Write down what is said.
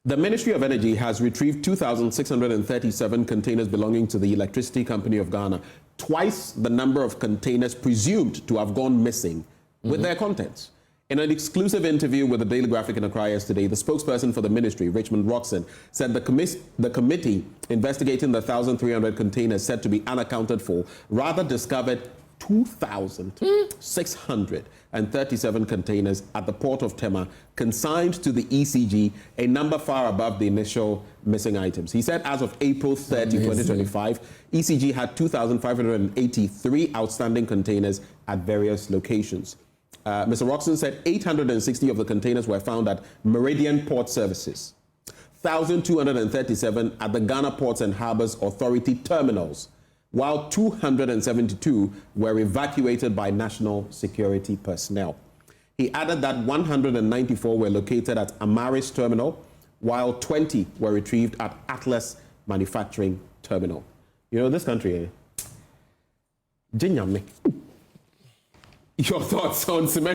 The Ministry of Energy has retrieved 2,637 containers belonging to the Electricity Company of Ghana, twice the number of containers presumed to have gone missing with their contents. In an exclusive interview with the Daily Graphic in Accra yesterday, the spokesperson for the ministry, Richmond Roxon, said the committee investigating the 1,300 containers said to be unaccounted for rather discovered 2,637 containers at the port of Tema consigned to the ECG, a number far above the initial missing items. He said as of April 30, 2025, ECG had 2,583 outstanding containers at various locations. Mr. Roxon said 860 of the containers were found at Meridian Port Services, 1,237 at the Ghana Ports and Harbours Authority terminals, while 272 were evacuated by national security personnel. He added that 194 were located at Amaris Terminal, while 20 were retrieved at Atlas Manufacturing Terminal. You know, this country, Jinyame. Your thoughts on cement?